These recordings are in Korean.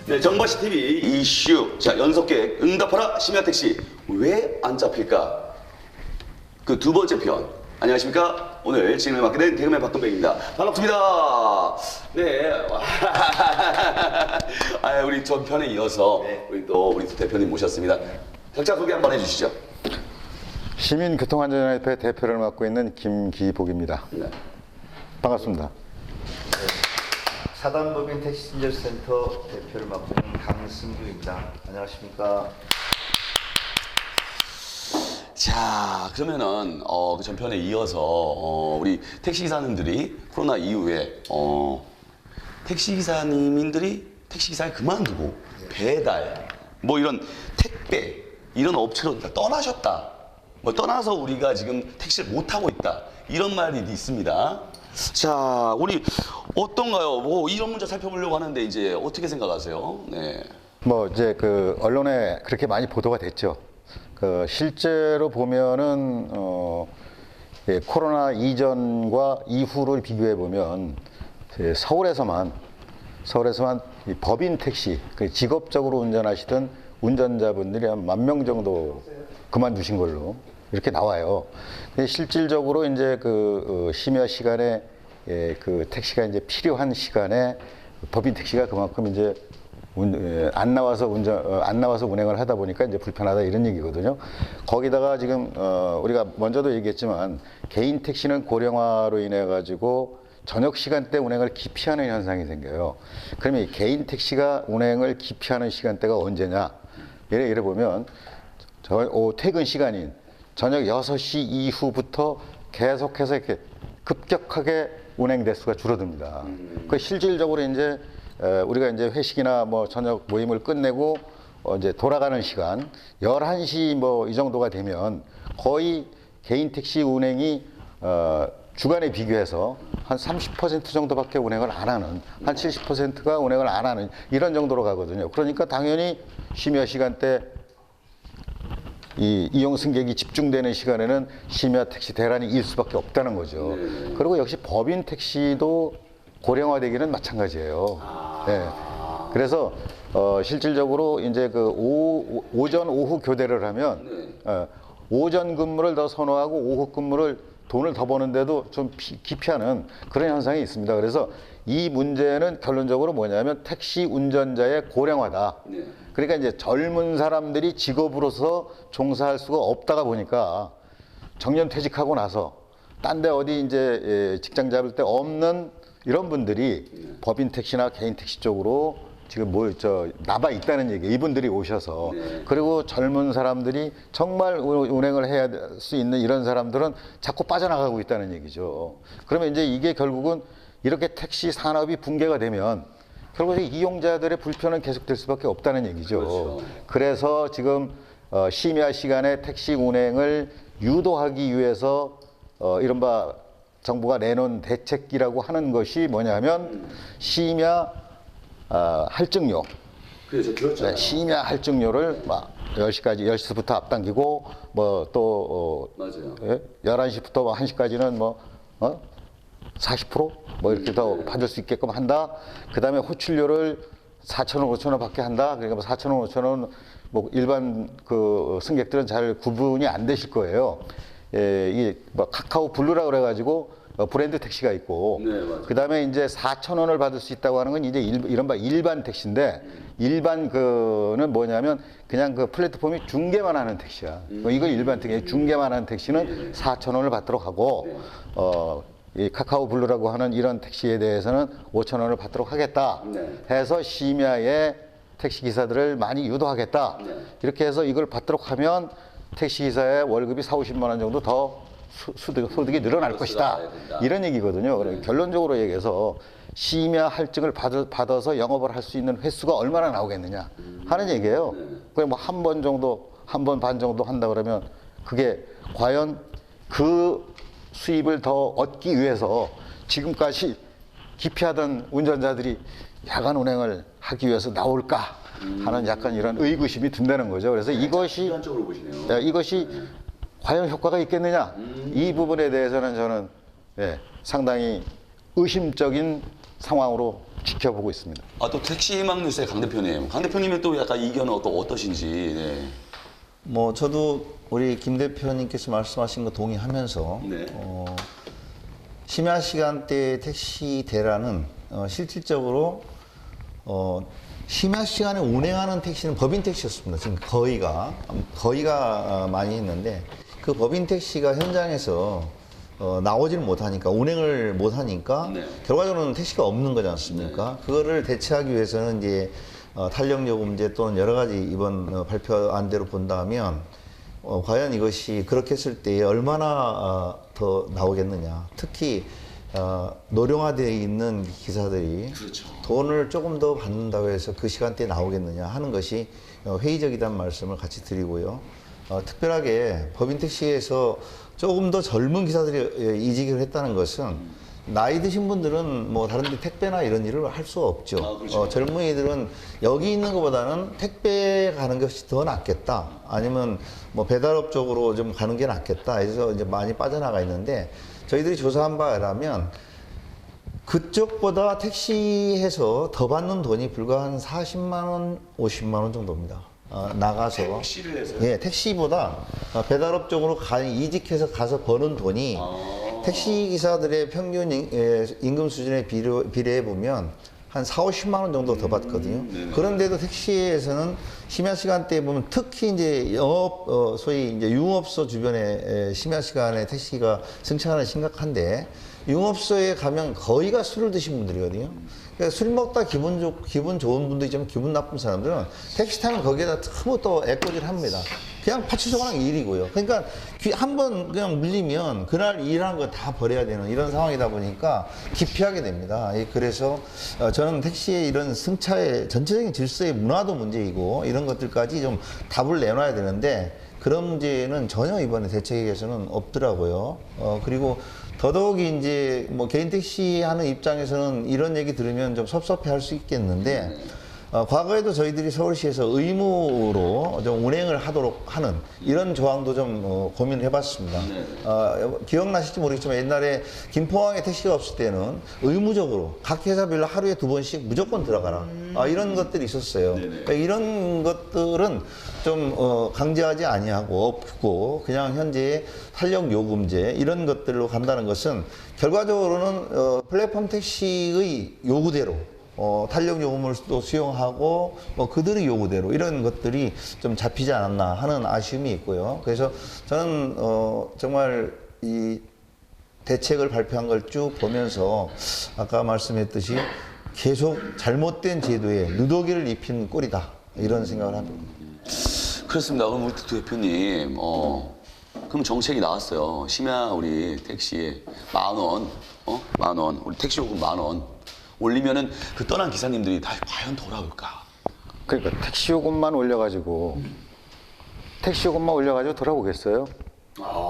네, 정보시 TV 이슈. 자, 연속계획 응답하라 심야택시. 왜 안 잡힐까? 그 두 번째 편. 안녕하십니까? 오늘 진행을 맡게 된 개그맨 박동백입니다. 반갑습니다. 네. 아, 우리 전 편에 이어서 우리 또 대표님 모셨습니다. 각자 소개 한번 해주시죠. 시민교통안전연합회 대표를 맡고 있는 김기복입니다. 네. 반갑습니다. 사단법인 택시진절센터 대표를 맡고 있는 강승규입니다. 안녕하십니까? 자, 그러면은 그 전편에 이어서 우리 택시 기사님들이 코로나 이후에 택시 기사님들이 택시 기사를 그만두고 배달 뭐 이런 택배 이런 업체로 다 떠나셨다. 뭐 떠나서 우리가 지금 택시를 못 타고 있다. 이런 말이 있습니다. 자, 우리 어떤가요? 뭐 이런 문제 살펴보려고 하는데 이제 어떻게 생각하세요? 네. 뭐 이제 그 언론에 그렇게 많이 보도가 됐죠. 그 실제로 보면은 예, 코로나 이전과 이후를 비교해 보면 서울에서만 이 법인 택시 그 직업적으로 운전하시던 운전자분들이 한 10,000명 정도 그만두신 걸로 이렇게 나와요. 근데 실질적으로 이제 그 심야 시간에 예, 그 택시가 이제 필요한 시간에 법인 택시가 그만큼 이제 안 나와서 운행을 하다 보니까 이제 불편하다 이런 얘기거든요. 거기다가 지금 우리가 먼저도 얘기했지만 개인 택시는 고령화로 인해 가지고 저녁 시간대 운행을 기피하는 현상이 생겨요. 그러면 이 개인 택시가 운행을 기피하는 시간대가 언제냐? 예를 보면 퇴근 시간인 저녁 6시 이후부터 계속해서 이렇게 급격하게 운행 대수가 줄어듭니다. 그 실질적으로 이제 우리가 이제 회식이나 뭐 저녁 모임을 끝내고 이제 돌아가는 시간 11시 뭐 이 정도가 되면 거의 개인 택시 운행이 주간에 비교해서 한 30% 정도밖에 운행을 안 하는, 한 70%가 운행을 안 하는 이런 정도로 가거든요. 그러니까 당연히 심야 시간대 이 이용 승객이 집중되는 시간에는 심야 택시 대란이 일 수밖에 없다는 거죠. 그리고 역시 법인 택시도 고령화되기는 마찬가지예요. 네. 그래서 실질적으로 이제 그 오전 오후 교대를 하면 오전 근무를 더 선호하고 오후 근무를 돈을 더 버는데도 좀 기피하는 그런 현상이 있습니다. 그래서 이 문제는 결론적으로 뭐냐면 택시 운전자의 고령화다. 그러니까 이제 젊은 사람들이 직업으로서 종사할 수가 없다가 보니까 정년 퇴직하고 나서 딴 데 어디 이제 직장 잡을 데 없는 이런 분들이 법인 택시나 개인 택시 쪽으로 지금 나봐 있다는 얘기. 이분들이 오셔서 그리고 젊은 사람들이 정말 운행을 해야 할 수 있는 이런 사람들은 자꾸 빠져나가고 있다는 얘기죠. 그러면 이제 이게 결국은 이렇게 택시 산업이 붕괴가 되면 결국 이용자들의 불편은 계속될 수밖에 없다는 얘기죠. 그렇죠. 그래서 지금 심야 시간에 택시 운행을 유도하기 위해서 이른바 정부가 내놓은 대책이라고 하는 것이 뭐냐면 심야 할증료. 그래서 들었잖아요. 심야 할증료를 막 10시부터 앞당기고 뭐 또 맞아요. 11시부터 1시까지는 뭐 40% 뭐 이렇게 더 받을 수 있게끔 한다. 그다음에 호출료를 4,000원, 5,000원 받게 한다. 그러니까 뭐 4,000원, 5,000원 뭐 일반 그 승객들은 잘 구분이 안 되실 거예요. 이게 뭐 카카오 블루라 그래가지고 브랜드 택시가 있고, 그다음에 이제 4,000원을 받을 수 있다고 하는 건 이제 이른바 일반 택시인데, 일반 그는 뭐냐면 그냥 그 플랫폼이 중개만 하는 택시야. 이거 일반 택시, 중개만 하는 택시는 4,000원을 받도록 하고, 이 카카오 블루라고 하는 이런 택시에 대해서는 5,000원을 받도록 하겠다 해서 심야에 택시 기사들을 많이 유도하겠다. 이렇게 해서 이걸 받도록 하면 택시 기사의 월급이 40~50만 원 정도 더 소득이 늘어날 것이다. 이런 얘기거든요. 결론적으로 얘기해서 심야 할증을 받아서 영업을 할 수 있는 횟수가 얼마나 나오겠느냐 하는 얘기예요. 그냥 뭐 한 번 정도, 한 번 반 정도 한다 그러면 그게 과연 그 수입을 더 얻기 위해서 지금까지 기피하던 운전자들이 야간 운행을 하기 위해서 나올까 하는 약간 이런 의구심이 든다는 거죠. 그래서 이것이 과연 효과가 있겠느냐 이 부분에 대해서는 저는 상당히 의심적인 상황으로 지켜보고 있습니다. 아, 또 택시망 뉴스의 강 대표님. 강 대표님은 또 약간 이견은 또 어떠신지. 네. 뭐 저도 우리 김 대표님께서 말씀하신 거 동의하면서 네. 심야 시간대 택시 대란은 실질적으로 심야 시간에 운행하는 택시는 법인 택시였습니다. 지금 거의가 많이 있는데 그 법인 택시가 현장에서 나오지를 못하니까 운행을 못하니까 네. 결과적으로는 택시가 없는 거지 않습니까? 그거를 대체하기 위해서는 이제 탄력 요금제 또는 여러 가지 이번 발표안대로 본다면 과연 이것이 그렇게 했을 때 얼마나 더 나오겠느냐. 특히 노령화되어 있는 기사들이 그렇죠. 돈을 조금 더 받는다고 해서 그 시간대에 나오겠느냐 하는 것이 회의적이라는 말씀을 같이 드리고요. 특별하게 법인 택시에서 조금 더 젊은 기사들이 이직을 했다는 것은 나이 드신 분들은 뭐 다른 데 택배나 이런 일을 할 수 없죠. 그렇죠. 젊은이들은 여기 있는 것보다는 택배 가는 것이 더 낫겠다. 아니면 뭐 배달업 쪽으로 좀 가는 게 낫겠다. 해서 이제 많이 빠져나가 있는데 저희들이 조사한 바라면 그쪽보다 택시에서 더 받는 돈이 불과 한 40만 원, 50만 원 정도입니다. 나가서 택시를 해서요? 예, 택시보다 배달업 쪽으로 이직해서 가서 버는 돈이 택시 기사들의 평균 임금 수준에 비례해 보면 한 4, 50만 원 정도 더 받거든요. 그런데도 택시에서는 심야 시간대에 보면 특히 이제 영업, 소위 이제 융업소 주변에 심야 시간에 택시가 승차하는 심각한데 융업소에 가면 거의가 술을 드신 분들이거든요. 그러니까 술 먹다 기분 좋은 분들이지만 기분 나쁜 사람들은 택시 타면 거기에다 너무 또 애꿎질 합니다. 그냥 파출소랑 일이고요. 그러니까 한 번 그냥 물리면 그날 일하는 거 다 버려야 되는 이런 상황이다 보니까 기피하게 됩니다. 그래서 저는 택시의 이런 승차의 전체적인 질서의 문화도 문제이고 이런 것들까지 좀 답을 내놔야 되는데 그런 문제는 전혀 이번에 대책에서는 없더라고요. 그리고 더더욱이 이제 뭐 개인 택시 하는 입장에서는 이런 얘기 들으면 좀 섭섭해 할 수 있겠는데 과거에도 저희들이 서울시에서 의무로 좀 운행을 하도록 하는 이런 조항도 좀 고민을 해봤습니다. 기억나실지 모르겠지만 옛날에 김포항에 택시가 없을 때는 의무적으로 각 회사별로 하루에 2번씩 무조건 들어가라. 이런 것들이 있었어요. 그러니까 이런 것들은 좀 강제하지 아니하고 없고 그냥 현재 탄력 요금제 이런 것들로 간다는 것은 결과적으로는 플랫폼 택시의 요구대로 탄력 요금을 또 수용하고 그들의 요구대로 이런 것들이 좀 잡히지 않았나 하는 아쉬움이 있고요. 그래서 저는 정말 이 대책을 발표한 걸 쭉 보면서 아까 말씀했듯이 계속 잘못된 제도에 누더기를 입힌 꼴이다 이런 생각을 합니다. 그렇습니다. 그럼 우리 대표님, 그럼 정책이 나왔어요. 심야 우리 택시에 10,000원, 10,000원, 우리 택시 요금 10,000원 올리면은 그 떠난 기사님들이 다 과연 돌아올까? 그러니까 택시 요금만 올려가지고 돌아오겠어요?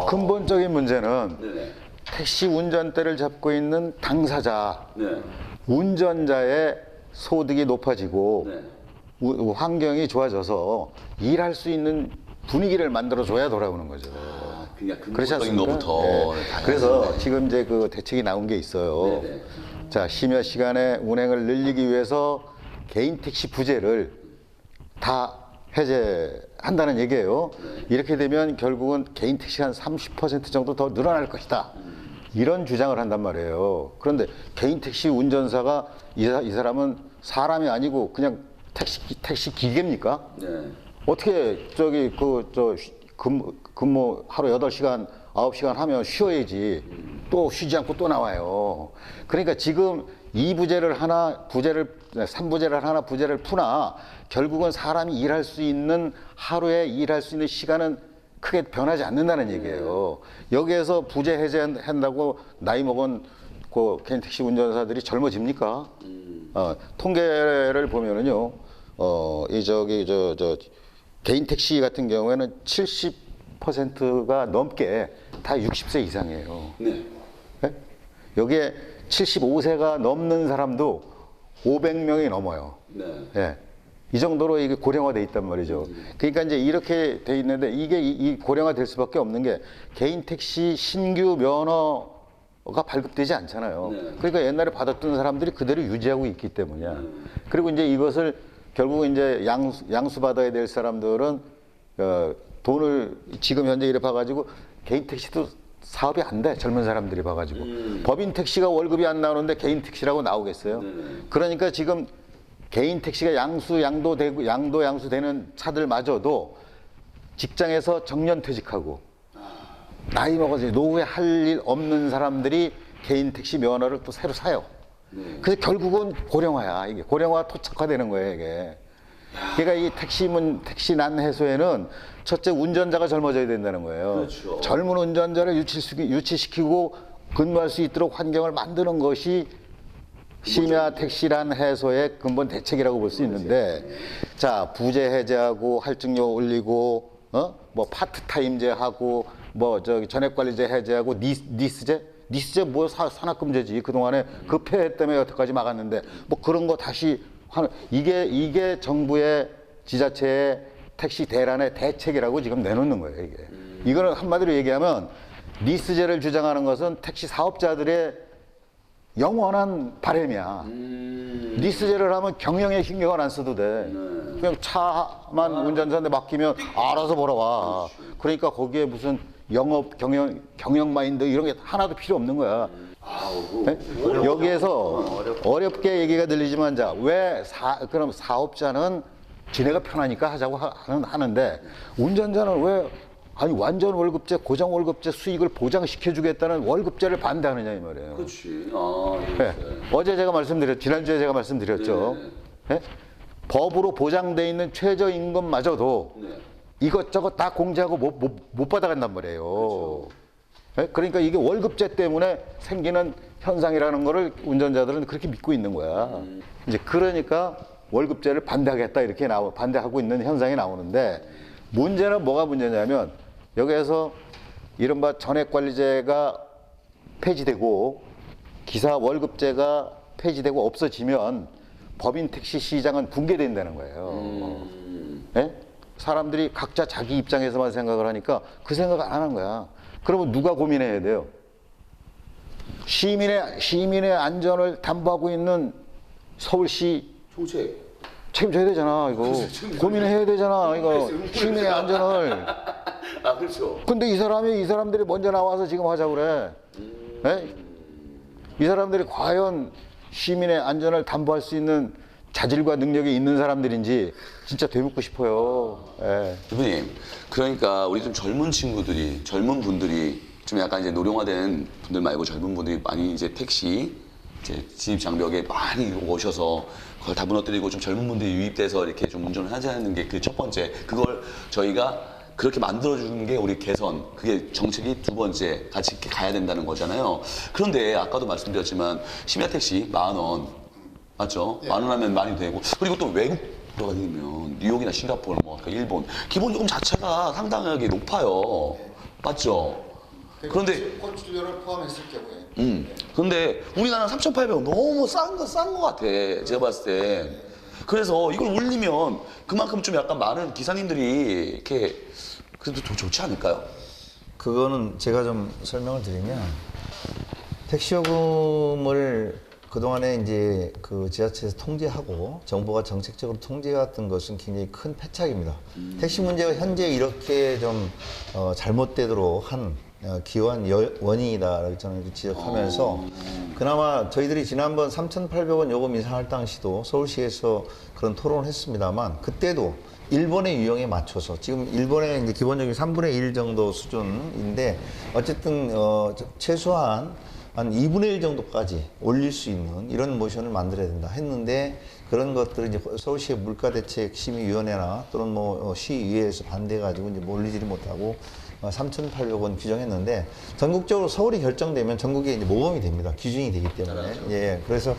근본적인 문제는 네네. 택시 운전대를 잡고 있는 당사자, 네. 운전자의 소득이 높아지고 네. 환경이 좋아져서 일할 수 있는 분위기를 만들어줘야 돌아오는 거죠. 그냥 그렇지 근본적인 않습니까? 것부터. 네. 다 그래서 해야죠. 지금 이제 그 대책이 나온 게 있어요. 네네. 자, 심야 시간에 운행을 늘리기 위해서 개인 택시 부재를 다 해제한다는 얘기예요. 이렇게 되면 결국은 개인 택시가 한 30% 정도 더 늘어날 것이다. 이런 주장을 한단 말이에요. 그런데 개인 택시 운전사가 이 사람은 사람이 아니고 그냥 택시 기계입니까? 네. 어떻게 근무 하루 8시간, 9시간 하면 쉬어야지. 또 쉬지 않고 또 나와요. 그러니까 지금 2부제를 하나, 3부제를 하나, 부제를 푸나 결국은 사람이 일할 수 있는 하루에 일할 수 있는 시간은 크게 변하지 않는다는 얘기예요. 여기에서 부제 해제한다고 나이 먹은 그 개인 택시 운전사들이 젊어집니까? 통계를 보면은요, 개인 택시 같은 경우에는 70%가 넘게 다 60세 이상이에요. 네. 네? 여기에 75세가 넘는 사람도 500명이 넘어요. 네. 예. 이 정도로 이게 고령화돼 있단 말이죠. 그러니까 이제 이렇게 돼 있는데 이게 이 고령화될 수밖에 없는 게 개인 택시 신규 면허 가 발급되지 않잖아요. 네. 그러니까 옛날에 받았던 사람들이 그대로 유지하고 있기 때문이야. 그리고 이제 이것을 결국 이제 양수 받아야 될 사람들은 돈을 지금 현재 이래 봐가지고 개인 택시도 사업이 안 돼. 젊은 사람들이 봐가지고 법인 택시가 월급이 안 나오는데 개인 택시라고 나오겠어요. 그러니까 지금 개인 택시가 양수 되는 차들마저도 직장에서 정년퇴직하고 나이 먹어서 노후에 할 일 없는 사람들이 개인 택시 면허를 또 새로 사요. 그래서 결국은 고령화야. 이게 고령화 토착화되는 거예요, 이게. 그러니까 이 택시난 해소에는 첫째 운전자가 젊어져야 된다는 거예요. 그렇죠. 젊은 운전자를 유치시키고 근무할 수 있도록 환경을 만드는 것이 심야 택시란 해소의 근본 대책이라고 볼 수 있는데, 자, 부재 해제하고 할증료 올리고, 뭐 파트타임제 하고, 뭐 저기 전액관리제 해제하고 니스제 뭐 산학금제지. 그동안에 그 폐해 때문에 여태까지 막았는데 뭐 그런 거 다시 하는, 이게 정부의 지자체의 택시 대란의 대책이라고 지금 내놓는 거예요, 이게. 이거는 한마디로 얘기하면 니스제를 주장하는 것은 택시 사업자들의 영원한 바람이야. 니스제를 하면 경영에 신경을 안 써도 돼. 그냥 차만 운전자한테 맡기면 알아서 벌어와. 그러니까 거기에 무슨 경영 마인드 이런 게 하나도 필요 없는 거야. 네? 여기에서 어렵게 얘기가 들리지만, 자, 그럼 사업자는 지네가 편하니까 하자고 하는데 운전자는 왜 아니 완전 월급제, 고정 월급제 수익을 보장시켜 주겠다는 월급제를 반대하느냐 이 말이에요. 그렇지. 네. 어제 제가 지난주에 제가 말씀드렸죠. 네? 법으로 보장돼 있는 최저임금마저도 이것저것 다 공제하고 못 받아간단 말이에요. 네? 그러니까 이게 월급제 때문에 생기는 현상이라는 거를 운전자들은 그렇게 믿고 있는 거야. 이제 그러니까 월급제를 반대하겠다 이렇게 반대하고 있는 현상이 나오는데, 문제는 뭐가 문제냐면 여기에서 이른바 전액관리제가 폐지되고 기사 월급제가 폐지되고 없어지면 법인 택시 시장은 붕괴된다는 거예요. 네? 사람들이 각자 자기 입장에서만 생각을 하니까 그 생각을 안 하는 거야. 그러면 누가 고민해야 돼요? 시민의 안전을 담보하고 있는 서울시 총책. 책임져야 되잖아, 이거. 고민해야 되잖아, 이거. 시민의 안전을. 그렇죠. 근데 이 사람들이 먼저 나와서 지금 하자고 그래. 네? 이 사람들이 과연 시민의 안전을 담보할 수 있는 자질과 능력이 있는 사람들인지 진짜 되묻고 싶어요. 네. 대표님, 그러니까 우리 좀 젊은 분들이 좀 약간 이제 노령화된 분들 말고 젊은 분들이 많이 이제 택시 이제 진입 장벽에 많이 오셔서 그걸 다 무너뜨리고 좀 젊은 분들이 유입돼서 이렇게 좀 운전을 하자는 게 그 첫 번째. 그걸 저희가 그렇게 만들어주는 게 우리 개선, 그게 정책이 두 번째 같이 이렇게 가야 된다는 거잖아요. 그런데 아까도 말씀드렸지만 심야 택시 10,000원 맞죠? 예. 10,000원 하면 많이 되고, 그리고 또 외국 돌아다니면 뉴욕이나 싱가포르, 뭐 일본 기본 요금 자체가 상당하게 높아요. 맞죠? 그런데 건축료를 포함했을 경우에. 근데 우리나라 3,800원 너무 싼 거 같아. 제가 봤을 때. 그래서 이걸 올리면 그만큼 좀 약간 많은 기사님들이 이렇게 그래도 더 좋지 않을까요? 그거는 제가 좀 설명을 드리면, 택시요금을 그동안에 이제 그 지자체에서 통제하고 정부가 정책적으로 통제해왔던 것은 굉장히 큰 패착입니다. 택시 문제가 현재 이렇게 좀 잘못되도록 한 기여한 원인이다라고 저는 지적하면서, 그나마 저희들이 지난번 3,800원 요금 인상할 당시도 서울시에서 그런 토론을 했습니다만, 그때도 일본의 유형에 맞춰서, 지금 일본의 이제 기본적인 3분의 1 정도 수준인데 어쨌든 최소한 한 2분의 1 정도까지 올릴 수 있는 이런 모션을 만들어야 된다 했는데, 그런 것들을 이제 서울시의 물가대책심의위원회나 또는 뭐 시의회에서 반대해가지고 이제 올리지를 못하고 3,800원 규정했는데, 전국적으로 서울이 결정되면 전국에 이제 모범이 됩니다. 기준이 되기 때문에. 예, 그래서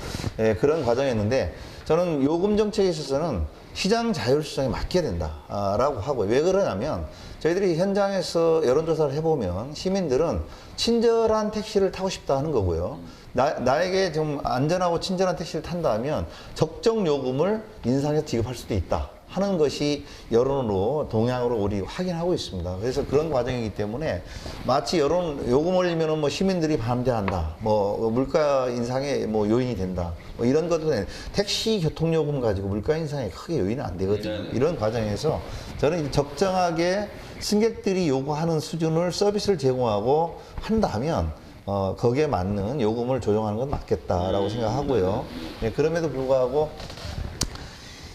그런 과정이었는데, 저는 요금 정책에 있어서는 시장 자율 수정에 맡겨야 된다라고 하고, 왜 그러냐면 저희들이 현장에서 여론조사를 해보면 시민들은 친절한 택시를 타고 싶다 하는 거고요. 나에게 좀 안전하고 친절한 택시를 탄다면 적정 요금을 인상해서 지급할 수도 있다 하는 것이 여론으로 동향으로 우리 확인하고 있습니다. 그래서 그런 과정이기 때문에 마치 여론 요금 올리면은 뭐 시민들이 반대한다, 뭐 물가 인상의 뭐 요인이 된다, 뭐 이런 것들은 택시 교통요금 가지고 물가 인상에 크게 요인은 안 되거든요. 이런 과정에서 저는 적정하게 승객들이 요구하는 수준을 서비스를 제공하고 한다면 거기에 맞는 요금을 조정하는 건 맞겠다라고 생각하고요. 네, 그럼에도 불구하고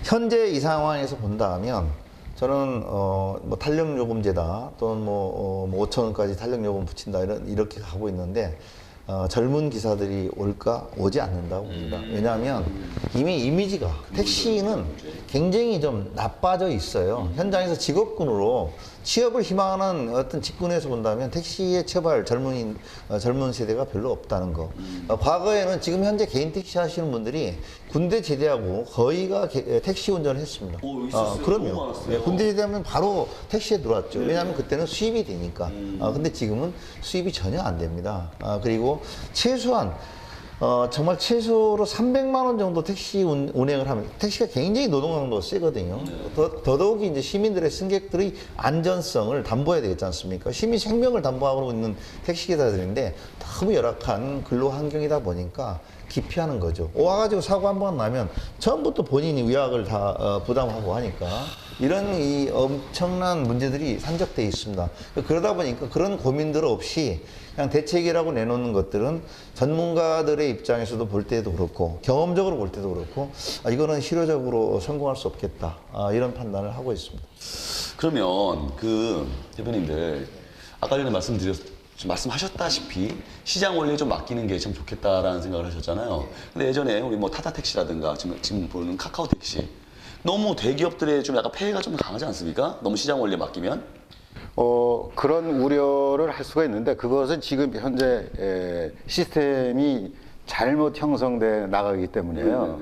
현재 이 상황에서 본다면 저는 뭐 탄력 요금제다 또는 뭐 5천 원까지 탄력 요금 붙인다 이렇게 가고 있는데 젊은 기사들이 올까 오지 않는다고 봅니다. 왜냐하면 이미 이미지가 택시는 굉장히 좀 나빠져 있어요. 현장에서 직업군으로 취업을 희망하는 어떤 직군에서 본다면 택시에 취업할 젊은 세대가 별로 없다는 거. 과거에는 지금 현재 개인 택시 하시는 분들이 군대 제대하고 거의가 택시 운전을 했습니다. 있었어요. 너무 그럼요. 많았어요. 네, 군대 제대하면 바로 택시에 들어왔죠. 왜냐하면 그때는 수입이 되니까. 근데 지금은 수입이 전혀 안 됩니다. 그리고 최소한 정말 최소로 300만 원 정도 택시 운행을 하면 택시가 굉장히 노동 강도가 세거든요. 더더욱이 이제 시민들의 승객들의 안전성을 담보해야 되겠지 않습니까? 시민 생명을 담보하고 있는 택시 기사들인데 너무 열악한 근로 환경이다 보니까 기피하는 거죠. 와가지고 사고 한 번 나면 처음부터 본인이 위약을 다 부담하고 하니까 이런 이 엄청난 문제들이 산적돼 있습니다. 그러다 보니까 그런 고민들 없이 그냥 대책이라고 내놓는 것들은 전문가들의 입장에서도 볼 때도 그렇고 경험적으로 볼 때도 그렇고 이거는 실효적으로 성공할 수 없겠다 이런 판단을 하고 있습니다. 그러면 그 대표님들 아까 전에 말씀하셨다시피 시장 원리에 좀 맡기는 게 참 좋겠다라는 생각을 하셨잖아요. 근데 예전에 우리 뭐 타타 택시라든가 지금 보는 카카오 택시 너무 대기업들의 좀 약간 폐해가 좀 강하지 않습니까? 너무 시장 원리에 맡기면? 그런 우려를 할 수가 있는데 그것은 지금 현재 시스템이 잘못 형성돼 나가기 때문에요.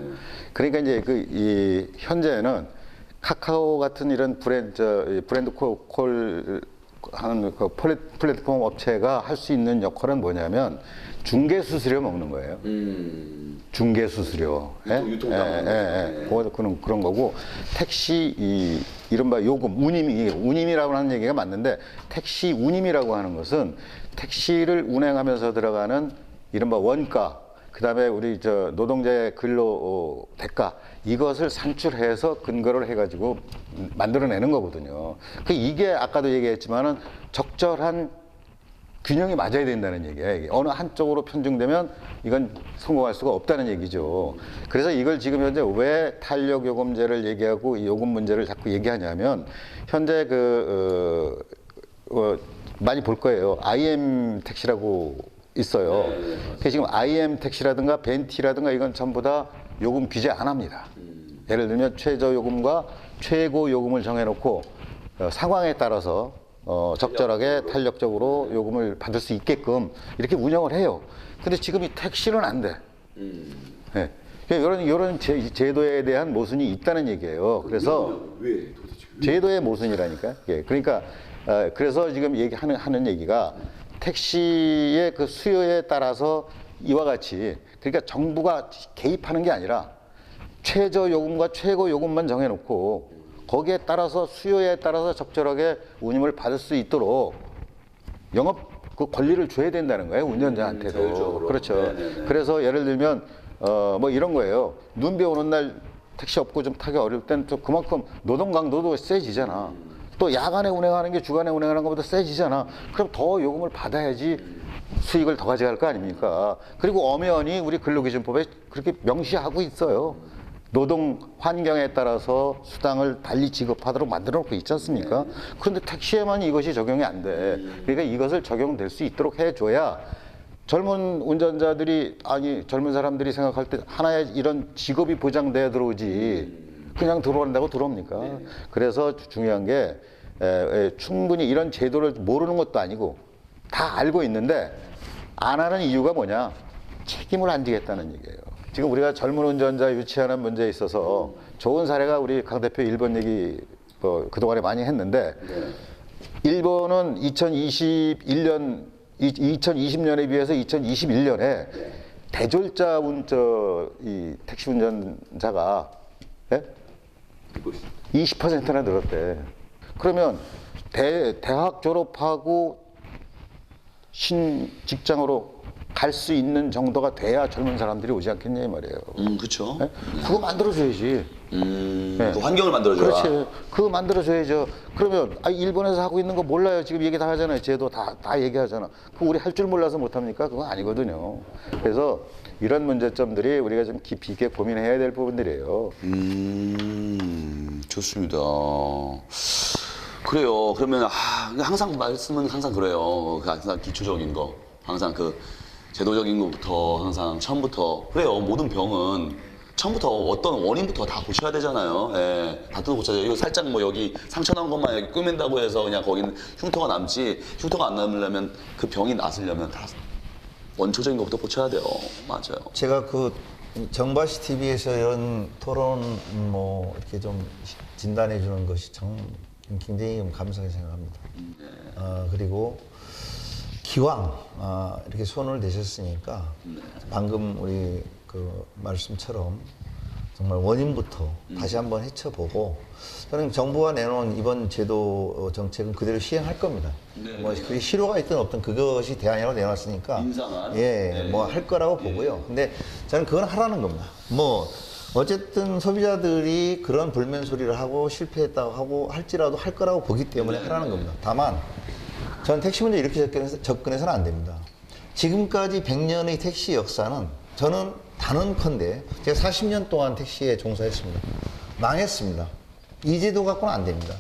그러니까 이제 이 현재는 카카오 같은 이런 브랜드 콜 하는 그 플랫폼 업체가 할 수 있는 역할은 뭐냐면 중개 수수료 먹는 거예요. 중개 수수료. 그런 거고 택시 이른바 요금 운임이라고 하는 얘기가 맞는데 택시 운임이라고 하는 것은 택시를 운행하면서 들어가는 이른바 원가 그다음에 우리 노동자의 근로 대가 이것을 산출해서 근거를 해가지고 만들어내는 거거든요. 이게 아까도 얘기했지만은 적절한 균형이 맞아야 된다는 얘기예요. 어느 한쪽으로 편중되면 이건 성공할 수가 없다는 얘기죠. 그래서 이걸 지금 현재 왜 탄력 요금제를 얘기하고 이 요금 문제를 자꾸 얘기하냐면 현재 많이 볼 거예요. IM 택시라고 있어요. 그래서 지금 IM 택시라든가 벤티라든가 이건 전부 다 요금 규제 안 합니다. 예를 들면 최저 요금과 최고 요금을 정해놓고 상황에 따라서 적절하게 탄력적으로 요금을 받을 수 있게끔 이렇게 운영을 해요. 근데 지금 이 택시는 안 돼. 네. 이런 제도에 대한 모순이 있다는 얘기예요. 그래서 왜 도대체? 제도의 모순이라니까요. 예. 그러니까 그래서 지금 하는 얘기가 택시의 그 수요에 따라서 이와 같이 그러니까 정부가 개입하는 게 아니라 최저 요금과 최고 요금만 정해놓고 거기에 따라서 수요에 따라서 적절하게 운임을 받을 수 있도록 영업 그 권리를 줘야 된다는 거예요. 운전자한테도. 자율적으로. 그렇죠. 네네네. 그래서 예를 들면 뭐 이런 거예요. 눈비 오는 날 택시 없고 좀 타기 어려울 땐 또 그만큼 노동 강도도 세지잖아. 또 야간에 운행하는 게 주간에 운행하는 것보다 세지잖아. 그럼 더 요금을 받아야지 수익을 더 가져갈 거 아닙니까? 그리고 엄연히 우리 근로기준법에 그렇게 명시하고 있어요. 노동 환경에 따라서 수당을 달리 지급하도록 만들어 놓고 있지 않습니까? 그런데 택시에만 이것이 적용이 안 돼. 그러니까 이것을 적용될 수 있도록 해줘야 젊은 운전자들이 젊은 사람들이 생각할 때 하나의 이런 직업이 보장돼야 들어오지 그냥 들어온다고 들어옵니까? 그래서 중요한 게 충분히 이런 제도를 모르는 것도 아니고 다 알고 있는데 안 하는 이유가 뭐냐? 책임을 안 지겠다는 얘기예요. 지금 우리가 젊은 운전자 유치하는 문제에 있어서 좋은 사례가 우리 강 대표 일본 얘기 그동안에 많이 했는데 일본은 2020년에 비해서 2021년에 대졸자 이 택시 운전자가 20%나 늘었대. 그러면 대학 졸업하고 신 직장으로 갈 수 있는 정도가 돼야 젊은 사람들이 오지 않겠냐 이 말이에요. 그렇죠. 네? 그거 만들어줘야지. 네. 그 환경을 만들어줘야. 그렇지. 그거 만들어줘야죠. 그러면 일본에서 하고 있는 거 몰라요. 지금 얘기 다 하잖아요. 제도 다 얘기하잖아. 그거 우리 할 줄 몰라서 못합니까? 그건 아니거든요. 그래서 이런 문제점들이 우리가 좀 깊이 있게 고민해야 될 부분들이에요. 좋습니다. 그래요. 그러면 항상 말씀은 항상 그래요. 항상 기초적인 거, 항상 그 제도적인 것부터 항상 처음부터 그래요. 모든 병은 처음부터 어떤 원인부터 다 고쳐야 되잖아요. 예, 다 뜯어 고쳐야 돼요. 이거 살짝 뭐 여기 상처 난 것만 여기 꿰맨다고 해서 그냥 거기는 흉터가 남지, 흉터가 안 남으려면 그 병이 낫으려면 다 원초적인 것부터 고쳐야 돼요. 맞아요. 제가 그 정바시 TV에서 이런 토론 뭐 이렇게 좀 진단해 주는 것이 참 굉장히 감사하게 생각합니다. 그리고 기왕 이렇게 손을 대셨으니까 방금 우리 그 말씀처럼 정말 원인부터 다시 한번 헤쳐보고 저는 정부가 내놓은 이번 제도 정책은 그대로 시행할 겁니다. 뭐 그게 실효가 있든 없든 그것이 대안이라고 내놨으니까 인상한? 뭐 할 거라고 보고요. 근데 저는 그건 하라는 겁니다. 뭐 어쨌든 소비자들이 그런 불면 소리를 하고 실패했다고 하고 할지라도 할 거라고 보기 때문에 하라는 겁니다. 다만 저는 택시 문제 이렇게 접근해서는 안 됩니다. 지금까지 100년의 택시 역사는 저는 단언컨대 제가 40년 동안 택시에 종사했습니다. 망했습니다. 이 제도 갖고는 안 됩니다.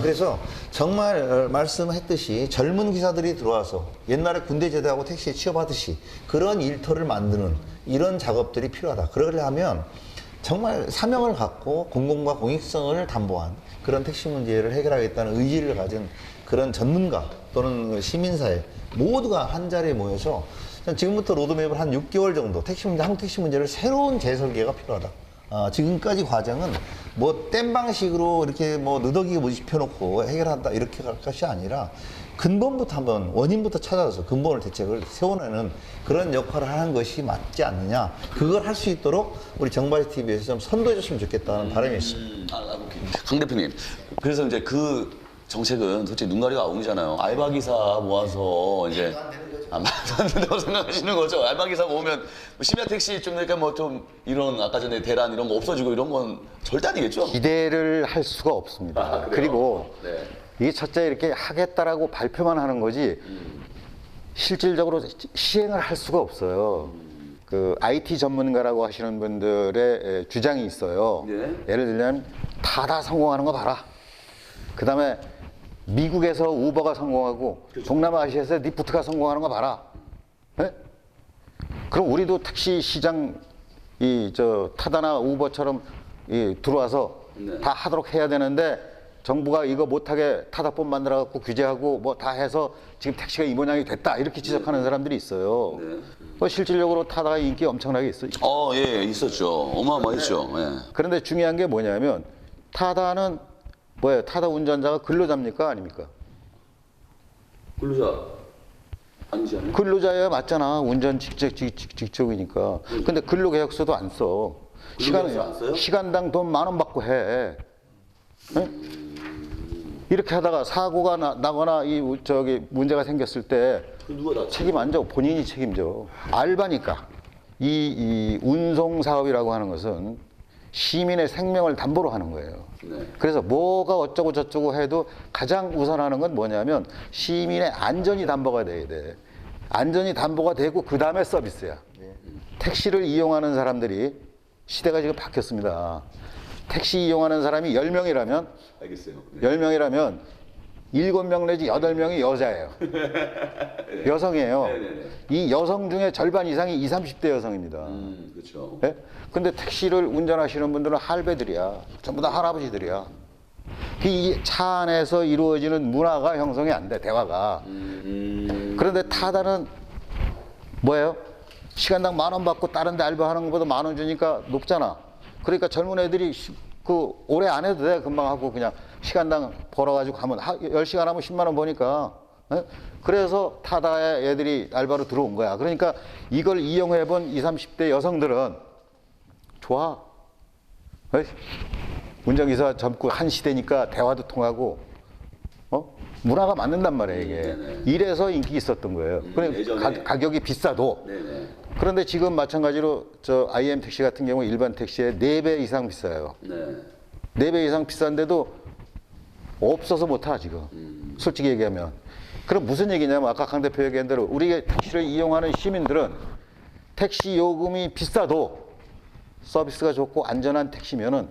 그래서 정말 말씀했듯이 젊은 기사들이 들어와서 옛날에 군대 제대하고 택시에 취업하듯이 그런 일터를 만드는 이런 작업들이 필요하다. 그러려면 정말 사명을 갖고 공공과 공익성을 담보한 그런 택시 문제를 해결하겠다는 의지를 가진 그런 전문가 또는 시민사회 모두가 한 자리에 모여서 지금부터 로드맵을 한 6개월 정도 택시 문제, 한국 택시 문제를 새로운 재설계가 필요하다. 지금까지 과정은 뭐 땜 방식으로 이렇게 뭐 느덕이게 모집해놓고 해결한다 이렇게 갈 것이 아니라 근본부터 한번 원인부터 찾아서 근본을 대책을 세워내는 그런 역할을 하는 것이 맞지 않느냐. 그걸 할 수 있도록 우리 정바지 TV에서 좀 선도해줬으면 좋겠다는 바람이 있습니다. 오케이. 강 대표님, 그래서 이제 그 정책은 솔직히 눈 가리고 아웅이잖아요. 알바 기사 모아서 이제 말도 안 된다고 생각하시는 거죠. 알바 기사 모으면 심야 택시 좀 그러니까 뭐 좀 이런 아까 전에 대란 이런 거 없어지고 이런 건 절대 아니겠죠. 기대를 할 수가 없습니다. 그리고 네. 이게 첫째 이렇게 하겠다라고 발표만 하는 거지 실질적으로 시행을 할 수가 없어요. 그 IT 전문가라고 하시는 분들의 주장이 있어요. 네. 예를 들면 타다 성공하는 거 봐라. 그 다음에 미국에서 우버가 성공하고 동남아시아에서 리프트가 성공하는 거 봐라. 네? 그럼 우리도 택시 시장 타다나 우버처럼 들어와서 다 하도록 해야 되는데 정부가 이거 못하게 타다법 만들어갖고 규제하고 뭐 다 해서 지금 택시가 이 모양이 됐다 이렇게 지적하는 사람들이 있어요. 실질적으로 타다가 인기 엄청나게 있어요. 예, 있었죠. 어마어마했죠. 예. 그런데 중요한 게 뭐냐면 타다는 뭐예요? 타다 운전자가 근로자입니까? 아닙니까? 근로자 아니지 않아요? 근로자야 맞잖아. 운전 직책이니까. 근데 근로계약서도 안 써. 근로계약서 안 써요? 시간당 돈 10,000원 받고 해. 네? 이렇게 하다가 사고가 나거나 문제가 생겼을 때 누가 다 책임 안 져. 본인이 책임져. 알바니까. 이 운송 사업이라고 하는 것은 시민의 생명을 담보로 하는 거예요. 네. 그래서 뭐가 어쩌고 저쩌고 해도 가장 우선하는 건 뭐냐면 시민의 안전이 담보가 돼야 돼. 안전이 담보가 되고 그 다음에 서비스야. 택시를 이용하는 사람들이 시대가 지금 바뀌었습니다. 택시 이용하는 사람이 10명이라면 알겠어요. 10명이라면 7명 내지 8명이 여자예요. 여성이에요. 네네네. 이 여성 중에 절반 이상이 20, 30대 여성입니다. 그렇죠. 예? 근데 택시를 운전하시는 분들은 할배들이야. 전부 다 할아버지들이야. 이 차 안에서 이루어지는 문화가 형성이 안 돼, 대화가. 그런데 타다는 뭐예요? 시간당 10,000원 받고 다른 데 알바하는 것보다 10,000원 주니까 높잖아. 그러니까 젊은 애들이 오래 안 해도 돼. 금방 하고 그냥 시간당 벌어가지고 가면 10시간 하면 10만 원 버니까. 예? 그래서 타다에 애들이 알바로 들어온 거야. 그러니까 이걸 이용해본 20, 30대 여성들은 좋아. 운전기사 젊고 한 시대니까 대화도 통하고 문화가 맞는단 말이에요 이게. 네네. 이래서 인기 있었던 거예요. 그런데 예전에. 가격이 비싸도. 네네. 그런데 지금 마찬가지로 저 IM 택시 같은 경우 일반 택시의 4배 이상 비싸요. 네. 4배 이상 비싼데도 없어서 못 타 지금. 솔직히 얘기하면. 그럼 무슨 얘기냐면 아까 강 대표 얘기한 대로 우리 택시를 이용하는 시민들은 택시 요금이 비싸도 서비스가 좋고 안전한 택시면은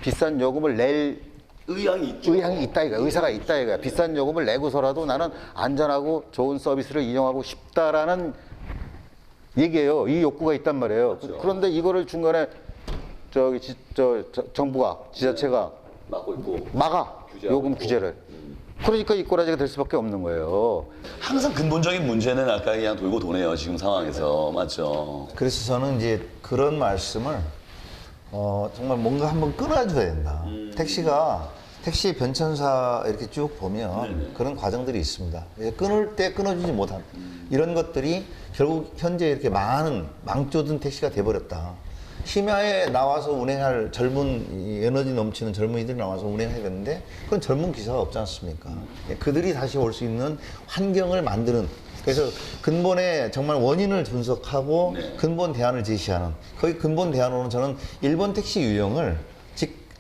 비싼 요금을 낼 의향이 있죠. 의향이 있다 이거야. 의사가 있다 이거야. 비싼 요금을 내고서라도 나는 안전하고 좋은 서비스를 이용하고 싶다라는 얘기예요. 이 욕구가 있단 말이에요. 그렇죠. 그런데 이거를 중간에 정부가 지자체가 맡고 있고. 막아 규제하고 요금 있고. 규제를. 그러니까 이 꼬라지가 될 수밖에 없는 거예요. 항상 근본적인 문제는 아까 그냥 돌고 도네요. 지금 상황에서. 맞죠. 그래서 저는 이제 그런 말씀을 정말 뭔가 한번 끊어줘야 된다. 택시 변천사 이렇게 쭉 보면 그런 과정들이 있습니다. 끊을 때 끊어주지 못한 이런 것들이 결국 현재 이렇게 많은 망조든 택시가 돼버렸다. 심야에 나와서 운행할 이 에너지 넘치는 젊은이들이 나와서 운행해야 되는데 그건 젊은 기사가 없지 않습니까? 그들이 다시 올 수 있는 환경을 만드는 그래서 근본에 정말 원인을 분석하고 네. 근본 대안을 제시하는 거기 근본 대안으로는 저는 일본 택시 유형을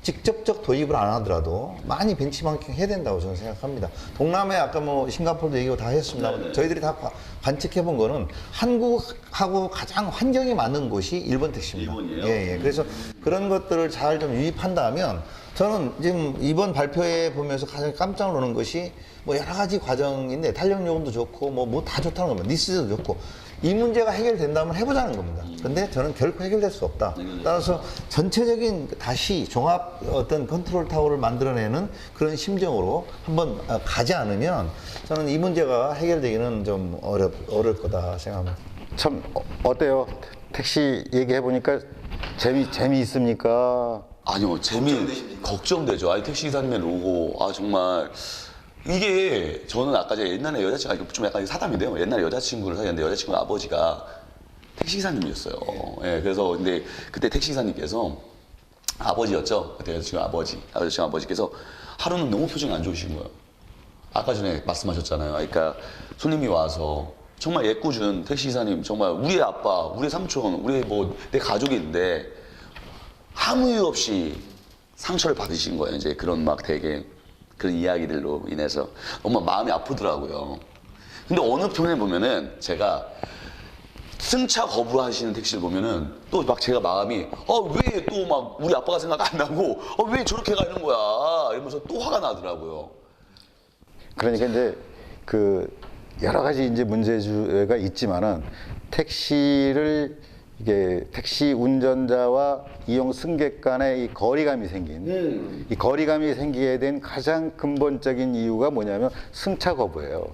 직접적 도입을 안 하더라도 많이 벤치마킹 해야 된다고 저는 생각합니다. 동남아 아까 뭐 싱가포르도 얘기고 다 했습니다. 네. 저희들이 다 관측해 본 거는 한국하고 가장 환경이 맞는 곳이 일본 택시입니다. 일본이에요? 예. 그래서 그런 것들을 잘 좀 유입한다면 저는 지금 이번 발표에 보면서 가장 깜짝 놀란 것이 뭐 여러 가지 과정인데 탄력 요금도 좋고 뭐 다 좋다는 겁니다. 니스도 좋고 이 문제가 해결된다면 해보자는 겁니다. 그런데 저는 결코 해결될 수 없다. 따라서 전체적인 다시 종합 어떤 컨트롤 타워를 만들어내는 그런 심정으로 한번 가지 않으면 저는 이 문제가 해결되기는 좀 어려울 거다 생각합니다. 참 어때요? 택시 얘기해 보니까 재미있습니까? 아니요, 걱정되죠. 아니, 택시기사님의 로고, 정말. 이게, 저는 아까 제가 옛날에 여자친구가, 좀 약간 사담인데요. 옛날에 여자친구를 사귀었는데 여자친구 아버지가 택시기사님이었어요. 예, 그래서, 근데 그때 택시기사님께서 아버지였죠. 그때 여자친구 아버지께서 하루는 너무 표정이 안 좋으신 거예요. 아까 전에 말씀하셨잖아요. 그러니까 손님이 와서 정말 애꿎은 택시기사님, 정말 우리 아빠, 우리 삼촌, 내 가족인데 아무 이유 없이 상처를 받으신 거예요. 이제 그런 막 되게 그런 이야기들로 인해서 너무 마음이 아프더라고요. 근데 어느 편에 보면은 제가 승차 거부하시는 택시를 보면은 또 막 제가 마음이 왜 또 막 우리 아빠가 생각 안 나고 왜 저렇게 가는 거야 이러면서 또 화가 나더라고요. 그러니까 이제 그 여러 가지 이제 문제가 있지만은 이게 택시 운전자와 이용 승객 간의 이 거리감이 생긴 이 거리감이 생기게 된 가장 근본적인 이유가 뭐냐면 승차 거부예요.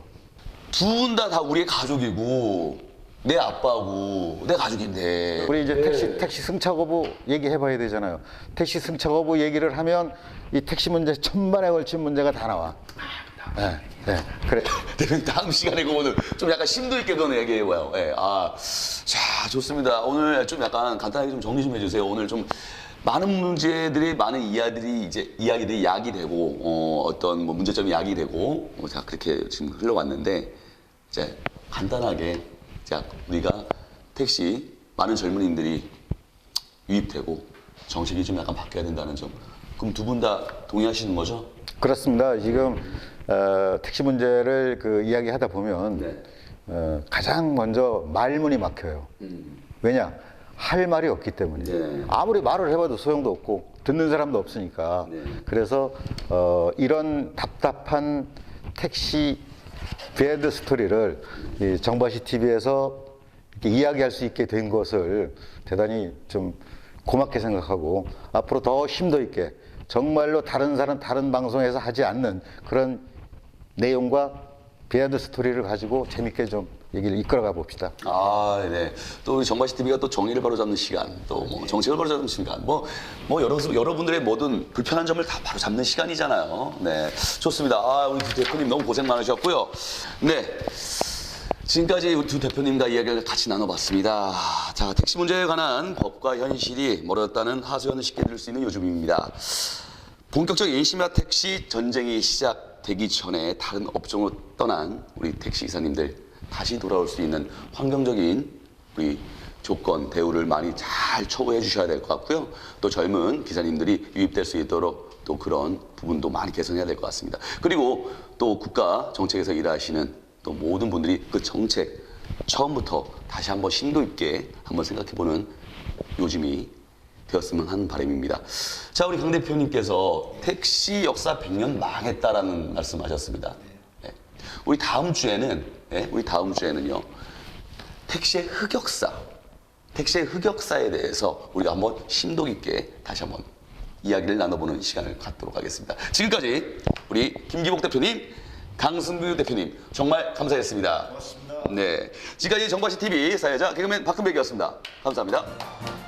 두 분 다 우리의 가족이고 내 아빠고 내 가족인데 우리 이제 택시 승차 거부 얘기해 봐야 되잖아요. 택시 승차 거부 얘기를 하면 이 택시 문제 천만에 걸친 문제가 다 나와. 네, 그래. 대표님 다음 시간에 그거는 좀 약간 심도 있게 그거는 얘기해봐요. 자, 좋습니다. 오늘 좀 약간 간단하게 좀 정리 좀 해주세요. 오늘 좀 많은 문제들이, 많은 이야기들이 야기되고, 어떤 뭐 문제점이 야기되고, 자, 그렇게 지금 흘러왔는데, 이제 간단하게, 자, 우리가 택시, 많은 젊은이들이 유입되고, 정책이 좀 약간 바뀌어야 된다는 점. 그럼 두 분 다 동의하시는 거죠? 그렇습니다. 지금 택시 문제를 이야기하다 보면 가장 먼저 말문이 막혀요. 왜냐? 할 말이 없기 때문에. 네. 아무리 말을 해봐도 소용도 없고 듣는 사람도 없으니까. 네. 그래서 이런 답답한 택시 배드 스토리를 이 정바시 TV에서 이야기할 수 있게 된 것을 대단히 좀 고맙게 생각하고 앞으로 더 심도 있게 정말로 다른 방송에서 하지 않는 그런 내용과 비하인드 스토리를 가지고 재밌게 좀 얘기를 이끌어가 봅시다. 네. 또 우리 정바시 TV가 또 정의를 바로잡는 시간, 또 뭐 정책을 바로잡는 시간, 여러분들의 모든 불편한 점을 다 바로잡는 시간이잖아요. 네, 좋습니다. 우리 두 대표님 너무 고생 많으셨고요. 네. 지금까지 우리 두 대표님과 이야기를 같이 나눠봤습니다. 자, 택시 문제에 관한 법과 현실이 멀어졌다는 하소연을 쉽게 들을 수 있는 요즘입니다. 본격적인 심야 택시 전쟁이 시작되기 전에 다른 업종으로 떠난 우리 택시 기사님들 다시 돌아올 수 있는 환경적인 우리 조건, 대우를 많이 잘 초보해 주셔야 될 것 같고요. 또 젊은 기사님들이 유입될 수 있도록 또 그런 부분도 많이 개선해야 될 것 같습니다. 그리고 또 국가 정책에서 일하시는 또 모든 분들이 그 정책 처음부터 다시 한번 심도 있게 한번 생각해보는 요즘이 되었으면 하는 바람입니다. 자, 우리 강 대표님께서 택시 역사 100년 망했다라는 말씀하셨습니다. 네. 우리 다음 주에는요, 택시의 흑역사에 대해서 우리가 한번 심도 깊게 다시 한번 이야기를 나눠보는 시간을 갖도록 하겠습니다. 지금까지 우리 김기복 대표님, 강승규 대표님 정말 감사했습니다. 고맙습니다. 네, 지금까지 정바시 TV 사회자 개그맨 박근백이었습니다. 감사합니다.